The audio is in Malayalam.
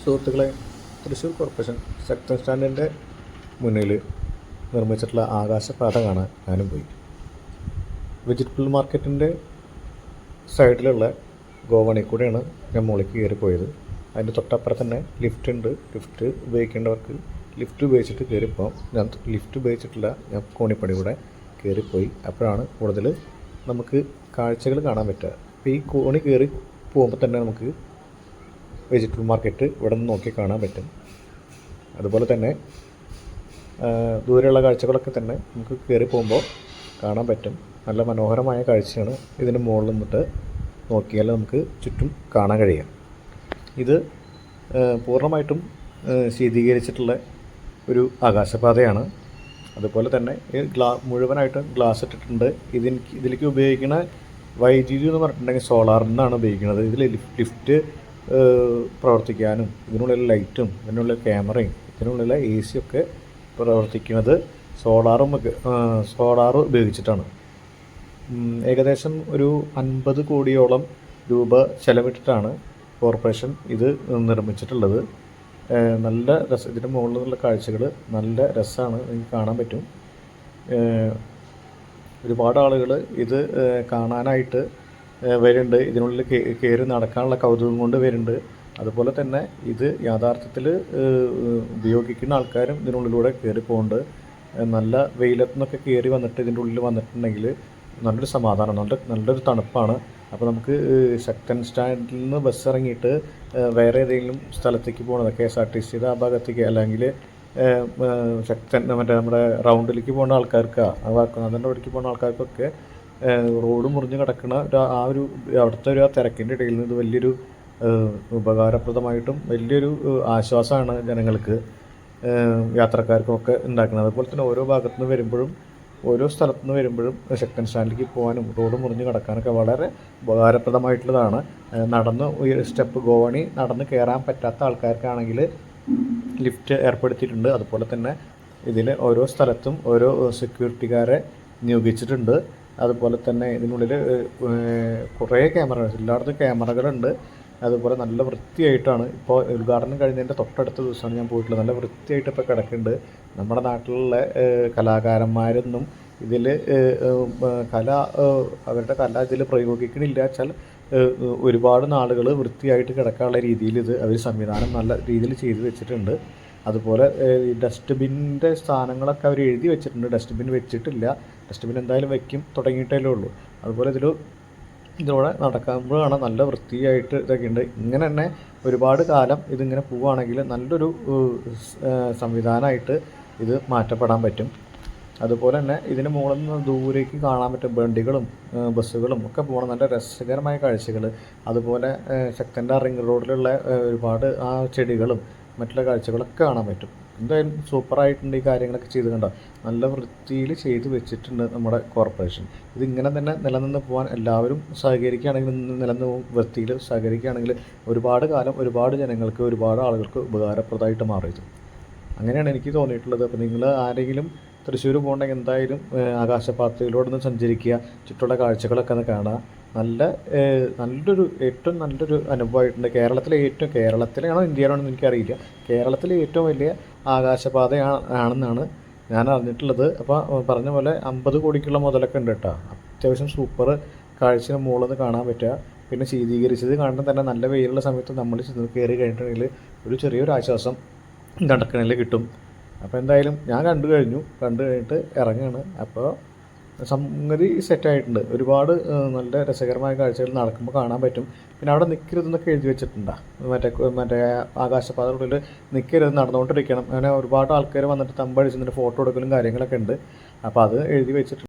സുഹൃത്തുക്കളെ, തൃശ്ശൂർ കോർപ്പറേഷൻ ശക്തൻ സ്റ്റാൻഡിൻ്റെ മുന്നിൽ നിർമ്മിച്ചിട്ടുള്ള ആകാശപാത കാണാൻ ഞാനും പോയി. വെജിറ്റബിൾ മാർക്കറ്റിൻ്റെ സൈഡിലുള്ള ഗോവണി കൂടെയാണ് ഞാൻ മുകളിലേക്ക് കയറിപ്പോയത്. അതിൻ്റെ തൊട്ടപ്പുറത്ത് തന്നെ ലിഫ്റ്റ് ഉണ്ട്. ലിഫ്റ്റ് ഉപയോഗിക്കേണ്ടവർക്ക് ലിഫ്റ്റ് ഉപയോഗിച്ചിട്ട് കയറിപ്പോകാം. ഞാൻ ലിഫ്റ്റ് ഉപയോഗിച്ചിട്ടില്ല, ഞാൻ കോണിപ്പടി കൂടെ കയറിപ്പോയി. അപ്പോഴാണ് കൂടുതൽ നമുക്ക് കാഴ്ചകൾ കാണാൻ പറ്റുക. അപ്പോൾ ഈ കോണി കയറി പോകുമ്പോൾ തന്നെ നമുക്ക് വെജിറ്റബിൾ മാർക്കറ്റ് ഇവിടെ നിന്ന് നോക്കി കാണാൻ പറ്റും. അതുപോലെ തന്നെ ദൂരെയുള്ള കാഴ്ചകളൊക്കെ തന്നെ നമുക്ക് കയറി പോകുമ്പോൾ കാണാൻ പറ്റും. നല്ല മനോഹരമായ കാഴ്ചയാണ്. ഇതിന് മുകളിൽ നിന്നിട്ട് നോക്കിയാൽ നമുക്ക് ചുറ്റും കാണാൻ കഴിയാം. ഇത് പൂർണ്ണമായിട്ടും ശീതീകരിച്ചിട്ടുള്ള ഒരു ആകാശപാതയാണ്. അതുപോലെ തന്നെ മുഴുവനായിട്ട് ഗ്ലാസ് ഇട്ടിട്ടുണ്ട്. ഇതിലേക്ക് ഉപയോഗിക്കുന്ന വൈദ്യുതി എന്ന് പറഞ്ഞിട്ടുണ്ടെങ്കിൽ സോളാറിൽ നിന്നാണ് ഉപയോഗിക്കുന്നത്. ഇതിൽ ലിഫ്റ്റ് പ്രവർത്തിക്കാനും ഇതിനുള്ളിൽ ലൈറ്റും ഇതിനുള്ള ക്യാമറയും ഇതിനുള്ളിൽ AC ഒക്കെ പ്രവർത്തിക്കുന്നത് സോളാർ ഉപയോഗിച്ചിട്ടാണ്. ഏകദേശം ഒരു 50 കോടിയോളം രൂപ ചെലവിട്ടിട്ടാണ് കോർപ്പറേഷൻ ഇത് നിർമ്മിച്ചിട്ടുള്ളത്. നല്ല രസം, ഇതിൻ്റെ മുകളിൽ നിന്നുള്ള കാഴ്ചകൾ നല്ല രസമാണ്, നിങ്ങൾക്ക് കാണാൻ പറ്റും. ഒരുപാട് ആളുകൾ ഇത് കാണാനായിട്ട് വരുന്നുണ്ട്. ഇതിനുള്ളിൽ കയറി നടക്കാനുള്ള കൗതുകം കൊണ്ട് വരുന്നുണ്ട്. അതുപോലെ തന്നെ ഇത് യഥാർത്ഥത്തിൽ ഉപയോഗിക്കുന്ന ആൾക്കാരും ഇതിനുള്ളിലൂടെ കയറി പോകുന്നുണ്ട്. നല്ല വെയിലത്തു നിന്നൊക്കെ കയറി വന്നിട്ട് ഇതിൻ്റെ ഉള്ളിൽ വന്നിട്ടുണ്ടെങ്കിൽ നല്ലൊരു സമാധാനം, നല്ലൊരു തണുപ്പാണ്. അപ്പോൾ നമുക്ക് ശക്തൻ സ്റ്റാൻഡിൽ നിന്ന് ബസ് ഇറങ്ങിയിട്ട് വേറെ ഏതെങ്കിലും സ്ഥലത്തേക്ക് പോകുന്നത് KSRTCയുടെ ആ ഭാഗത്തേക്ക് അല്ലെങ്കിൽ ശക്തൻ നമ്മുടെ റൗണ്ടിലേക്ക് പോകുന്ന ആൾക്കാർക്ക് അതിൻ്റെ അവിടേക്ക് പോകുന്ന ആൾക്കാർക്കൊക്കെ റോഡ് മുറിഞ്ഞ് കിടക്കുന്ന അവിടുത്തെ ഒരു തിരക്കിൻ്റെ ഇടയിൽ നിന്ന് ഇത് വലിയൊരു ഉപകാരപ്രദമായിട്ടും വലിയൊരു ആശ്വാസമാണ് ജനങ്ങൾക്ക്, യാത്രക്കാർക്കുമൊക്കെ ഉണ്ടാക്കുന്നത്. അതുപോലെ തന്നെ ഓരോ ഭാഗത്തുനിന്ന് വരുമ്പോഴും ഓരോ സ്ഥലത്തുനിന്ന് വരുമ്പോഴും ശക്തൻ സ്റ്റാൻഡിലേക്ക് പോകാനും റോഡ് മുറിഞ്ഞ് കിടക്കാനൊക്കെ വളരെ ഉപകാരപ്രദമായിട്ടുള്ളതാണ്. നടന്ന് സ്റ്റെപ്പ് ഗോവണി നടന്ന് കയറാൻ പറ്റാത്ത ആൾക്കാർക്കാണെങ്കിൽ ലിഫ്റ്റ് ഏർപ്പെടുത്തിയിട്ടുണ്ട്. അതുപോലെ തന്നെ ഇതിൽ ഓരോ സ്ഥലത്തും ഓരോ സെക്യൂരിറ്റിക്കാരെ നിയോഗിച്ചിട്ടുണ്ട്. അതുപോലെ തന്നെ ഇതിനുള്ളിൽ കുറേ എല്ലായിടത്തും ക്യാമറകളുണ്ട്. അതുപോലെ നല്ല വൃത്തിയായിട്ടാണ് ഇപ്പോൾ ഉദ്ഘാടനം കഴിഞ്ഞതിൻ്റെ തൊട്ടടുത്ത ദിവസമാണ് ഞാൻ പോയിട്ടുള്ളത്. നല്ല വൃത്തിയായിട്ട് ഇപ്പോൾ കിടക്കുന്നുണ്ട്. നമ്മുടെ നാട്ടിലുള്ള കലാകാരന്മാരൊന്നും ഇതിൽ അവരുടെ കല ഇതിൽ പ്രയോഗിക്കണില്ല വെച്ചാൽ ഒരുപാട് നാളുകൾ വൃത്തിയായിട്ട് കിടക്കാനുള്ള രീതിയിൽ ഇത് അവർ സംവിധാനം നല്ല രീതിയിൽ ചെയ്തു വെച്ചിട്ടുണ്ട്. അതുപോലെ ഈ ഡസ്റ്റ്ബിൻ്റെ സ്ഥാനങ്ങളൊക്കെ അവർ എഴുതി വെച്ചിട്ടുണ്ട്. ഡസ്റ്റ്ബിൻ വെച്ചിട്ടില്ല. ഡസ്റ്റ്ബിൻ എന്തായാലും വയ്ക്കും, തുടങ്ങിയിട്ടേ ഉള്ളൂ. അതുപോലെ ഇതിലൂടെ നടക്കുമ്പോഴാണ് നല്ല വൃത്തിയായിട്ട് ഇതൊക്കെ ഉണ്ട്. ഇങ്ങനെ തന്നെ ഒരുപാട് കാലം ഇതിങ്ങനെ പോവുകയാണെങ്കിൽ നല്ലൊരു സംവിധാനമായിട്ട് ഇത് മാറ്റപ്പെടാൻ പറ്റും. അതുപോലെ തന്നെ ഇതിന് മുകളിൽ നിന്ന് ദൂരേക്ക് കാണാൻ പറ്റും വണ്ടികളും ബസ്സുകളും ഒക്കെ പോകണം, നല്ല രസകരമായ കാഴ്ചകൾ. അതുപോലെ ശക്തൻ്റെ റിംഗ് റോഡിലുള്ള ഒരുപാട് ആ ചെടികളും മറ്റുള്ള കാഴ്ചകളൊക്കെ കാണാൻ പറ്റും. എന്തായാലും സൂപ്പറായിട്ടുണ്ട്. ഈ കാര്യങ്ങളൊക്കെ ചെയ്ത് കണ്ടോ, നല്ല വൃത്തിയിൽ ചെയ്ത് വെച്ചിട്ടുണ്ട് നമ്മുടെ കോർപ്പറേഷൻ. ഇതിങ്ങനെ തന്നെ നിലനിന്ന് പോകാൻ എല്ലാവരും സഹകരിക്കുകയാണെങ്കിൽ, നിലനിന്ന് വൃത്തിയിൽ സഹകരിക്കുകയാണെങ്കിൽ ഒരുപാട് കാലം ഒരുപാട് ജനങ്ങൾക്ക് ഒരുപാട് ആളുകൾക്ക് ഉപകാരപ്രദമായിട്ട് മാറിയത്. അങ്ങനെയാണ് എനിക്ക് തോന്നിയിട്ടുള്ളത്. അപ്പോൾ നിങ്ങൾ ആരെങ്കിലും തൃശ്ശൂർ പോകണമെങ്കിൽ എന്തായാലും ആകാശപാതയിലൂടെ ഒന്ന് സഞ്ചരിക്കുക, ചുറ്റുള്ള കാഴ്ചകളൊക്കെ ഒന്ന് കാണുക. ഏറ്റവും നല്ലൊരു അനുഭവമായിട്ടുണ്ട്. കേരളത്തിലാണോ ഇന്ത്യയിലാണോ എനിക്കറിയില്ല, കേരളത്തിലെ ഏറ്റവും വലിയ ആകാശപാതയാണെന്നാണ് ഞാൻ അറിഞ്ഞിട്ടുള്ളത്. അപ്പോൾ പറഞ്ഞ പോലെ 50 കോടിക്കുള്ള മുതലൊക്കെ ഉണ്ട് കേട്ടോ. അത്യാവശ്യം സൂപ്പർ കാഴ്ച മുകളിൽ നിന്ന് കാണാൻ പറ്റുക. പിന്നെ ശീതീകരിച്ചത് കാണുമ്പോൾ തന്നെ നല്ല വെയിലുള്ള സമയത്ത് നമ്മൾ കയറി കഴിഞ്ഞിട്ടുണ്ടെങ്കിൽ ഒരു ചെറിയൊരു ആശ്വാസം നടക്കണതിൽ കിട്ടും. അപ്പോൾ എന്തായാലും ഞാൻ കണ്ടു കഴിഞ്ഞിട്ട് ഇറങ്ങുകയാണ്. അപ്പോൾ സംഗതി സെറ്റായിട്ടുണ്ട്. ഒരുപാട് നല്ല രസകരമായ കാഴ്ചകൾ നടക്കുമ്പോൾ കാണാൻ പറ്റും. പിന്നെ അവിടെ നിൽക്കരുതെന്നൊക്കെ എഴുതി വെച്ചിട്ടുണ്ടോ, മറ്റേ ആകാശപാതകളിൽ നിൽക്കരുത്, നടന്നുകൊണ്ടിരിക്കണം. അങ്ങനെ ഒരുപാട് ആൾക്കാർ വന്നിട്ട് തമ്പടിച്ച് ഫോട്ടോ എടുക്കലും കാര്യങ്ങളൊക്കെ ഉണ്ട്. അപ്പോൾ അത് എഴുതി വെച്ചിട്ടുണ്ട്.